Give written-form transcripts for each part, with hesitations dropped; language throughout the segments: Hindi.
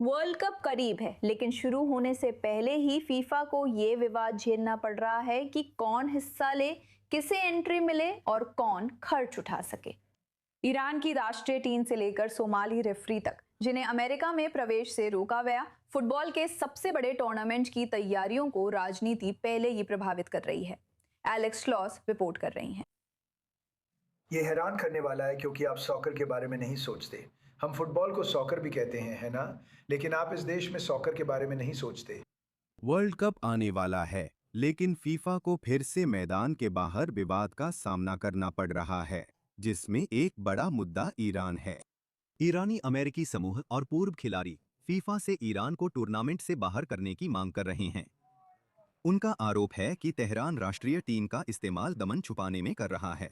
वर्ल्ड कप करीब है, लेकिन शुरू होने से पहले ही फीफा को ये विवाद झेलना पड़ रहा है कि कौन हिस्सा ले, किसे एंट्री मिले और कौन खर्च उठा सके। ईरान की राष्ट्रीय टीम से लेकर सोमाली रेफरी तक, जिन्हें अमेरिका में प्रवेश से रोका गया, फुटबॉल के सबसे बड़े टूर्नामेंट की तैयारियों को राजनीति पहले ही प्रभावित कर रही है। एलेक्स लॉस रिपोर्ट कर रही हैं। ये हैरान करने वाला है क्योंकि आप सॉकर के बारे में नहीं सोचते। हम फुटबॉल को सॉकर भी कहते हैं, है ना? लेकिन आप इस देश में सॉकर के बारे में नहीं सोचते। वर्ल्ड कप आने वाला है, लेकिन फीफा को फिर से मैदान के बाहर विवाद का सामना करना पड़ रहा है, जिसमें एक बड़ा मुद्दा ईरान है। ईरानी अमेरिकी समूह और पूर्व खिलाड़ी फीफा से ईरान को टूर्नामेंट से बाहर करने की मांग कर रहे हैं। उनका आरोप है कि तेहरान राष्ट्रीय टीम का इस्तेमाल दमन छुपाने में कर रहा है।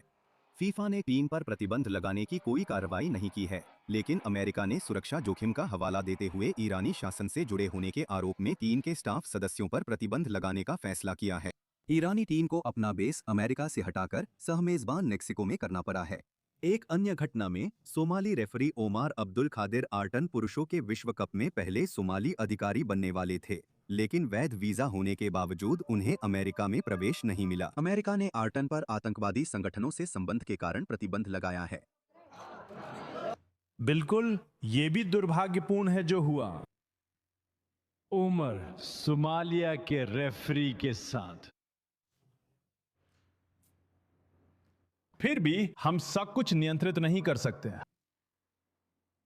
फीफा ने टीम पर प्रतिबंध लगाने की कोई कार्रवाई नहीं की है, लेकिन अमेरिका ने सुरक्षा जोखिम का हवाला देते हुए ईरानी शासन से जुड़े होने के आरोप में टीम के स्टाफ सदस्यों पर प्रतिबंध लगाने का फैसला किया है। ईरानी टीम को अपना बेस अमेरिका से हटाकर सहमेजबान मेक्सिको में करना पड़ा है। एक अन्य घटना में Somali referee Omar Abdul Kadir Artan पुरुषों के विश्व कप में पहले सोमाली अधिकारी बनने वाले थे, लेकिन वैध वीजा होने के बावजूद उन्हें अमेरिका में प्रवेश नहीं मिला। अमेरिका ने आर्टन पर आतंकवादी संगठनों से संबंध के कारण प्रतिबंध लगाया है। बिल्कुल, ये भी दुर्भाग्यपूर्ण है जो हुआ। उमर सोमालिया के रेफरी के साथ। फिर भी हम सब कुछ नियंत्रित नहीं कर सकते।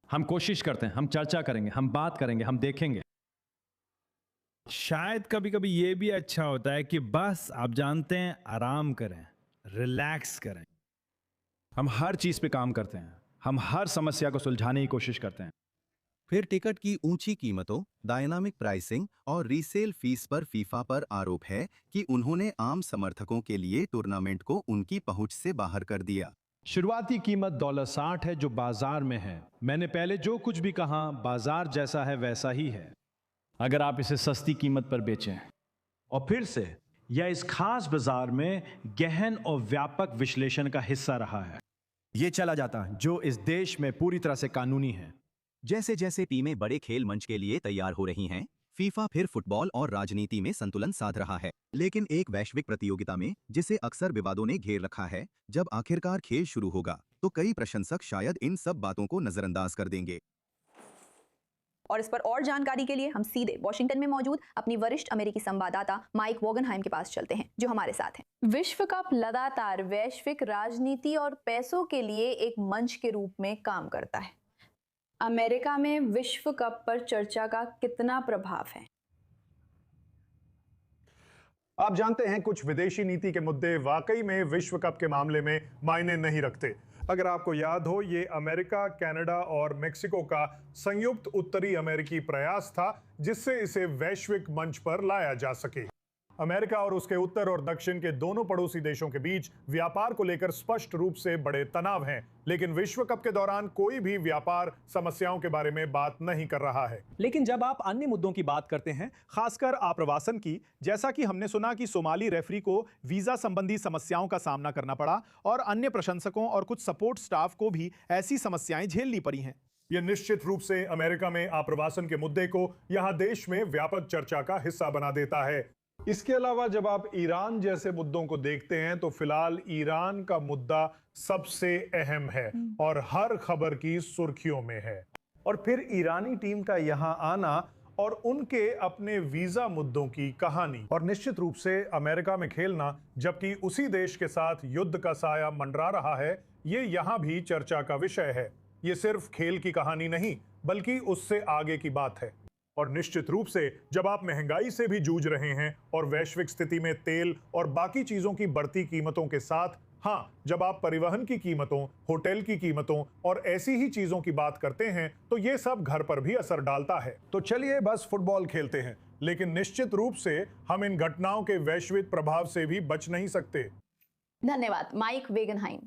हम कोशिश करते हैं, हम चर्चा करेंगे, हम बात करेंगे, हम देखेंगे। शायद कभी कभी यह भी अच्छा होता है कि बस आप जानते हैं, आराम करें, रिलैक्स करें। हम हर चीज पे काम करते हैं, हम हर समस्या को सुलझाने की कोशिश करते हैं। फिर टिकट की ऊंची कीमतों, डायनामिक प्राइसिंग और रीसेल फीस पर फीफा पर आरोप है कि उन्होंने आम समर्थकों के लिए टूर्नामेंट को उनकी पहुंच से बाहर कर दिया। शुरुआती कीमत $60 है जो बाजार में है। मैंने पहले जो कुछ भी कहा, बाजार जैसा है वैसा ही है। अगर आप इसे सस्ती कीमत पर बेचें और फिर से यह इस खास बाजार में गहन और व्यापक विश्लेषण का हिस्सा रहा है, यह चला जाता जो इस देश में पूरी तरह से कानूनी है। जैसे जैसे टीमें बड़े खेल मंच के लिए तैयार हो रही हैं, फीफा फिर फुटबॉल और राजनीति में संतुलन साध रहा है। लेकिन एक वैश्विक प्रतियोगिता में, जिसे अक्सर विवादों ने घेर रखा है, जब आखिरकार खेल शुरू होगा तो कई प्रशंसक शायद इन सब बातों को नजरअंदाज कर देंगे। और इस पर और जानकारी के लिए हम सीधे वॉशिंगटन में मौजूद अपनी वरिष्ठ अमेरिकी संवाददाता माइक वॉगनहाइम के पास चलते हैं, जो हमारे साथ हैं। विश्व कप लगातार वैश्विक राजनीति और पैसों के लिए एक मंच के रूप में काम करता है। अमेरिका में विश्व कप पर चर्चा का कितना प्रभाव है? आप जानते हैं, कुछ विदेशी नीति के मुद्दे वाकई में विश्व कप के मामले में मायने नहीं रखते। अगर आपको याद हो, ये अमेरिका, कनाडा और मेक्सिको का संयुक्त उत्तरी अमेरिकी प्रयास था जिससे इसे वैश्विक मंच पर लाया जा सके। अमेरिका और उसके उत्तर और दक्षिण के दोनों पड़ोसी देशों के बीच व्यापार को लेकर स्पष्ट रूप से बड़े तनाव हैं, लेकिन विश्व कप के दौरान कोई भी व्यापार समस्याओं के बारे में बात नहीं कर रहा है। लेकिन जब आप अन्य मुद्दों की बात करते हैं, खासकर आप्रवासन की, जैसा कि हमने सुना कि सोमाली रेफरी को वीजा संबंधी समस्याओं का सामना करना पड़ा और अन्य प्रशंसकों और कुछ सपोर्ट स्टाफ को भी ऐसी समस्याएं झेलनी पड़ी हैं। यह निश्चित रूप से अमेरिका में आप्रवासन के मुद्दे को यहाँ देश में व्यापक चर्चा का हिस्सा बना देता है। इसके अलावा जब आप ईरान जैसे मुद्दों को देखते हैं तो फिलहाल ईरान का मुद्दा सबसे अहम है और हर खबर की सुर्खियों में है। और फिर ईरानी टीम का यहां आना और उनके अपने वीजा मुद्दों की कहानी, और निश्चित रूप से अमेरिका में खेलना जबकि उसी देश के साथ युद्ध का साया मंडरा रहा है, ये यहां भी चर्चा का विषय है। ये सिर्फ खेल की कहानी नहीं, बल्कि उससे आगे की बात है। और निश्चित रूप से जब आप महंगाई से भी जूझ रहे हैं और वैश्विक स्थिति में तेल और बाकी चीजों की बढ़ती कीमतों के साथ, हाँ, जब आप परिवहन की कीमतों, होटल की कीमतों और ऐसी ही चीजों की बात करते हैं, तो ये सब घर पर भी असर डालता है। तो चलिए बस फुटबॉल खेलते हैं, लेकिन निश्चित रूप से हम इन घटनाओं के वैश्विक प्रभाव से भी बच नहीं सकते। धन्यवाद माइक वेगनहाइम।